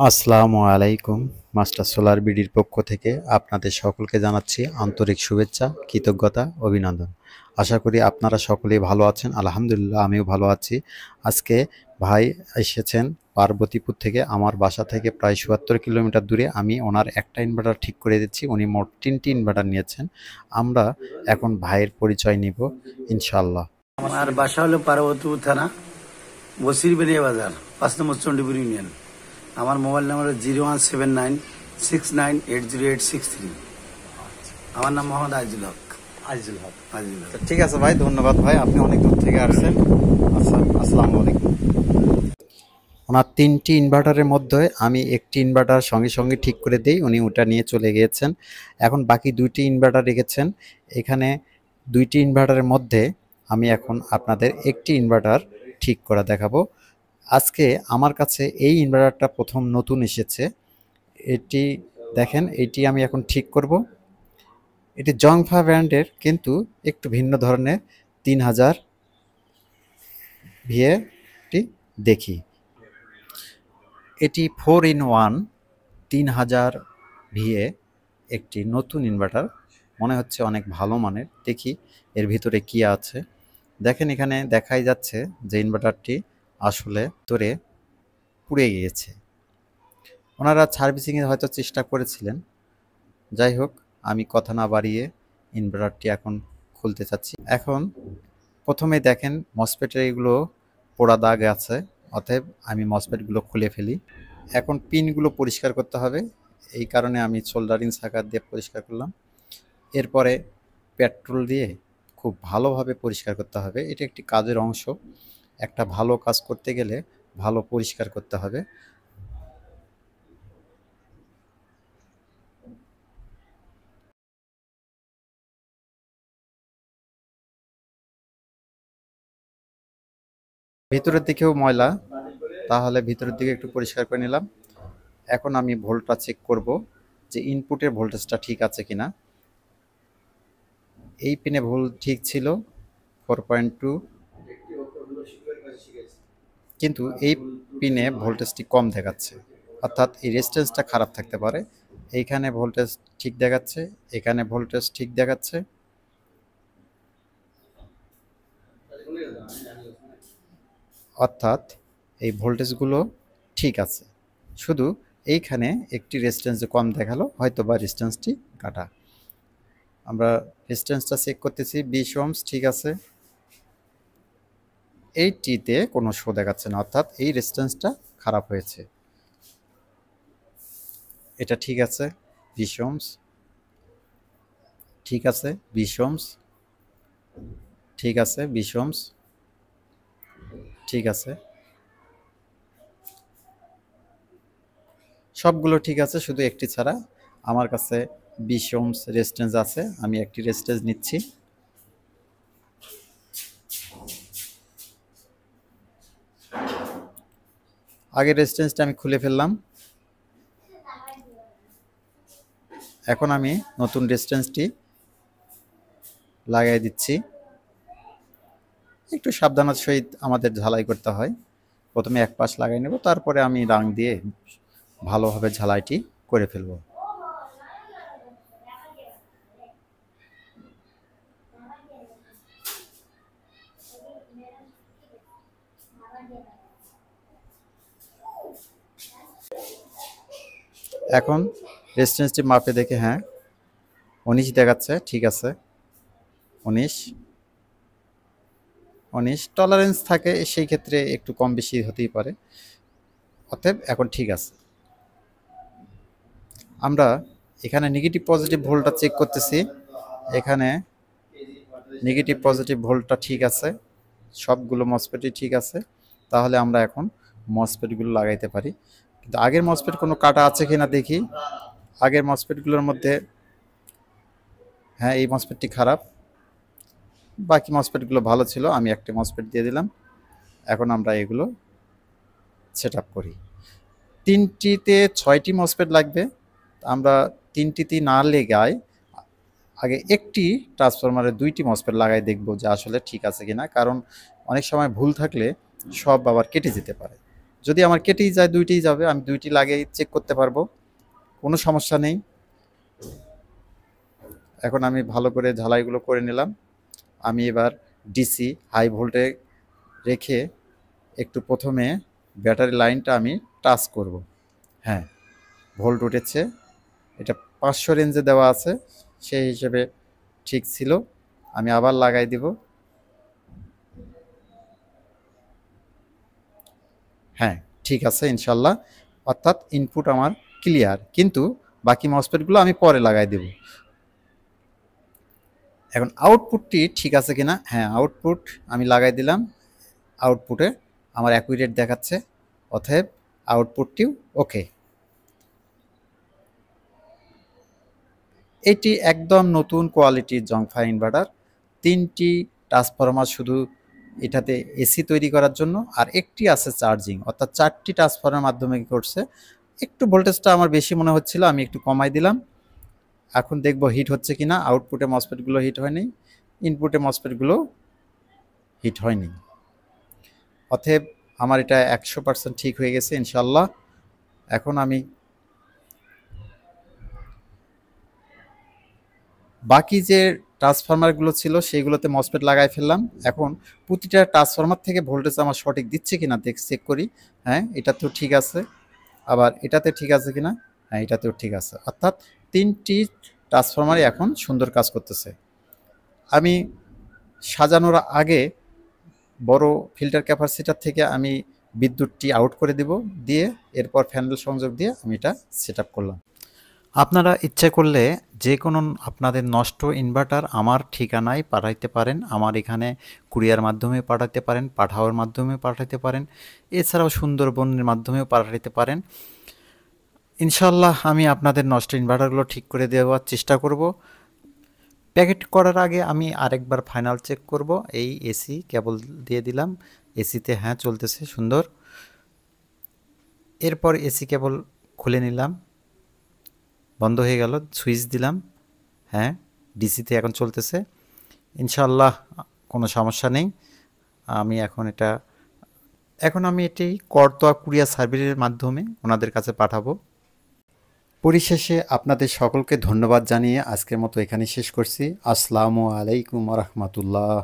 আসসালামু আলাইকুম। Master solar বিডির পক্ষ থেকে আপনাদের সকলকে জানাচ্ছি আন্তরিক শুভেচ্ছা, কৃতজ্ঞতা, অভিনন্দন। আশা করি আপনারা সকলেই ভালো আছেন। আলহামদুলিল্লাহ আমিও ভালো আছি। আজকে ভাই এসেছেন পার্বতীপুর থেকে, আমার বাসা থেকে প্রায় ৭৪ কিলোমিটার দূরে। আমি ওনার একটা ইনভার্টার ঠিক করে দিচ্ছি, উনি মোট ৩টি ইনভার্টার নিয়েছেন। আমরা এখন ভাইয়ের পরিচয় নিব ইনশাআল্লাহ। আমার বাসা হলো পার্বতীপুর থানা, বসিরবেড়িয়া বাজার, ৫ নম্বর চণ্ডীপুর ইউনিয়ন। আমার মোবাইল নাম্বার 0179698086 আমার নাম মোহাম্মদ আজিজুল হক। ঠিক আছে ভাই, ধন্যবাদ ভাই, আপনি অনেক দূর থেকে আসছেন। আচ্ছা, আসসালামু আলাইকুম। ওনার ৩টি ইনভার্টারের মধ্যে আমি একটি ইনভার্টার সঙ্গে সঙ্গে ঠিক করে দেই, উনি ওটা নিয়ে চলে গিয়েছেন। এখন বাকি ২টি ইনভার্টার রেখেছেন। এখানে ২টি ইনভার্টারের মধ্যে আমি এখন আপনাদের একটি ইনভার্টার ঠিক করা দেখাবো। আজকে আমার কাছে এই ইনভার্টারটা প্রথম নতুন এসেছে। এটি দেখেন, এটি আমি এখন ঠিক করব। এটি জংফা ব্র্যান্ডের, কিন্তু একটু ভিন্ন ধরনের। ৩০০০ ভিএটি দেখি। এটি 4-in-1 ৩০০০ ভিএ একটি নতুন ইনভার্টার, মনে হচ্ছে অনেক ভালো মানের। দেখি এর ভিতরে কি আছে। দেখেন, এখানে দেখাই যাচ্ছে যে ইনভার্টারটি আসলে ভিতরে পুড়ে গিয়েছে। ওনারা সার্ভিসিংয়ের হয়তো চেষ্টা করেছিলেন। যাই হোক, আমি কথা না বাড়িয়ে ইনভার্টারটি এখন খুলতে চাচ্ছি। এখন প্রথমে দেখেন মসফেটের এগুলো পোড়া দাগ আছে, অতএব আমি মসফেটগুলো খুলে ফেলি। এখন পিনগুলো পরিষ্কার করতে হবে, এই কারণে আমি সোল্ডারিং সাকার দিয়ে পরিষ্কার করলাম। এরপরে পেট্রোল দিয়ে খুব ভালোভাবে পরিষ্কার করতে হবে। এটা একটি কাজের অংশ। একটা ভালো কাজ করতে গেলে ভালো পরিষ্কার করতে হবে। ভিতরের দিকেও ময়লা, তাহলে ভিতরের দিকে একটু পরিষ্কার করে নিলাম। এখন আমি ভোল্টটা চেক করব যে ইনপুটের ভোল্টেজটা ঠিক আছে কিনা। এই পিনে ভোল্ট ঠিক ছিল 4.2, কিন্তু এই পিনে ভোল্টেজটি কম দেখাচ্ছে, অর্থাৎ এই রেজিস্ট্যান্সটা খারাপ থাকতে পারে। এইখানে ভোল্টেজ ঠিক দেখাচ্ছে, এখানে ভোল্টেজ ঠিক দেখাচ্ছে, অর্থাৎ এই ভোল্টেজগুলো ঠিক আছে। শুধু এইখানে একটি রেজিস্ট্যান্স কম দেখালো, হয়তো বা রেজিস্ট্যান্সটি কাটা। আমরা রেজিস্ট্যান্সটা চেক করতেছি, 20 ওহমস ঠিক আছে। এইটিতে কোনো শো দেখাচ্ছে না, অর্থাৎ এই রেজিস্ট্যান্সটা খারাপ হয়েছে। এটা ঠিক আছে, 20 ওহমস ঠিক আছে, 20 ওহমস ঠিক আছে, 20 ওহমস ঠিক আছে, সবগুলো ঠিক আছে, শুধু একটি ছাড়া। আমার কাছে 20 ওহমস রেজিস্ট্যান্স আছে, আমি একটি রেজিস্ট্যান্স নিচ্ছি। আগের রেজিস্ট্যান্সটা আমি খুলে ফেললাম। এখন আমি নতুন রেজিস্ট্যান্সটি লাগাই দিচ্ছি। একটু সাবধানতার সহিত আমাদের ঝালাই করতে হয়। প্রথমে এক পাশ লাগাই নেব, তারপরে আমি রাং দিয়ে ভালোভাবে ঝালাইটি করে ফেলব। এখন রেজিস্ট্যান্সটি মাপে দেখে, হ্যাঁ 19 দেখাচ্ছে, ঠিক আছে। 19 টলারেন্স থাকে, সেই ক্ষেত্রে একটু কম বেশি হতেই পারে, অতএব এখন ঠিক আছে। আমরা এখানে নেগেটিভ পজিটিভ ভোল্টটা চেক করতেছি। এখানে নেগেটিভ পজিটিভ ভোল্টটা ঠিক আছে, সবগুলো মসফেটই ঠিক আছে। তাহলে আমরা এখন মসফেটগুলো লাগাইতে পারি। কিন্তু আগের মসফেট কোনো কাটা আছে কিনা দেখি। আগের মসফেটগুলোর মধ্যে, হ্যাঁ এই মসফেটটি খারাপ, বাকি মসফেটগুলো ভালো ছিল, আমি একটা মসফেট দিয়ে দিলাম। এখন আমরা এগুলো সেট আপ করি। 3টিতে 6টি মসফেট লাগবে, আমরা 3টিতে না লেগায় আগে একটি ট্রান্সফরমারে 2টি মসফেট লাগাই দেখব যে আসলে ঠিক আছে কিনা, কারণ অনেক সময় ভুল থাকলে সব আবার কেটে যেতে পারে। যদি আমার কেটেই যায় দুইটিই যাবে, আমি দুইটি লাগিয়ে চেক করতে পারবো, কোনো সমস্যা নেই। এখন আমি ভালো করে ঝালাইগুলো করে নিলাম। আমি এবার ডিসি হাই ভোল্টে রেখে একটু প্রথমে ব্যাটারি লাইনটা আমি টাচ করব। হ্যাঁ, ভোল্ট উঠেছে, এটা 500 রেঞ্জে দেওয়া আছে, সেই হিসেবে ঠিক ছিল। আমি আবার লাগাই দিব। হ্যাঁ, ঠিক আছে ইনশাল্লাহ, অর্থাৎ ইনপুট আমার ক্লিয়ার, কিন্তু বাকি মসফেটগুলো আমি পরে লাগাই দেব। এখন আউটপুটটি ঠিক আছে কিনা, হ্যাঁ আউটপুট আমি লাগাই দিলাম, আউটপুটে আমার অ্যাকুরেট দেখাচ্ছে, অতএব আউটপুটটিও ওকে। এটি একদম নতুন কোয়ালিটির জংফা ইনভার্টার, 3টি ট্রান্সফরমার শুধু এটাতে এসি তৈরি করার জন্য, আর একটি আছে চার্জিং, অর্থাৎ 4টি ট্রান্সফরমার মাধ্যমে কি করছে। একটু ভোল্টেজটা আমার বেশি মনে হচ্ছিল, আমি একটু কমাই দিলাম। এখন দেখব হিট হচ্ছে কিনা। আউটপুটে মসফেটগুলো হিট হয়নি, ইনপুটে মসফেটগুলো হিট হয়নি, অতএব আমার এটা 100% ঠিক হয়ে গেছে ইনশাল্লাহ। এখন আমি বাকি যে ট্রান্সফরমারগুলো ছিল সেইগুলোতে মসফেট লাগাই ফেললাম। এখন প্রতিটা ট্রান্সফরমার থেকে ভোল্টেজ আমার সঠিক দিচ্ছে কিনা চেক করি। হ্যাঁ, এটা তো ঠিক আছে, আবার এটাতে ঠিক আছে কিনা, হ্যাঁ এটাতেও ঠিক আছে, অর্থাৎ 3টি ট্রান্সফরমারই এখন সুন্দর কাজ করতেছে। আমি সাজানোর আগে বড় ফিল্টার ক্যাপাসিটার থেকে আমি বিদ্যুৎটি আউট করে দিব, দিয়ে এরপর প্যানেল সংযোগ দিয়ে আমি এটা সেট আপ করলাম। আপনারা ইচ্ছে করলে যে কোনো আপনাদের নষ্ট ইনভার্টার আমার ঠিকানায় পাঠাইতে পারেন, আমার এখানে কুরিয়ার মাধ্যমে পাঠাতে পারেন, পাঠাওয়ার মাধ্যমে পাঠাতে পারেন, এছাড়াও সুন্দরবনের মাধ্যমেও পাঠাতে পারেন। ইনশাল্লাহ আমি আপনাদের নষ্ট ইনভার্টারগুলো ঠিক করে দেওয়ার চেষ্টা করব। প্যাকেট করার আগে আমি আরেকবার ফাইনাল চেক করব। এই এসি কেবল দিয়ে দিলাম, এসিতে হ্যাঁ চলতেছে সুন্দর। এরপর এসি কেবল খুলে নিলাম, বন্ধ হয়ে গেল, সুইচ দিলাম, হ্যাঁ ডিসিতে এখন চলতেছে ইনশাল্লাহ, কোনো সমস্যা নেই। আমি এখন আমি এটি করতোয়া কুরিয়ার সার্ভিসের মাধ্যমে ওনাদের কাছে পাঠাবো। পরিশেষে আপনাদের সকলকে ধন্যবাদ জানিয়ে আজকের মতো এখানে শেষ করছি। আসসালামু আলাইকুম রহমতুল্লাহ।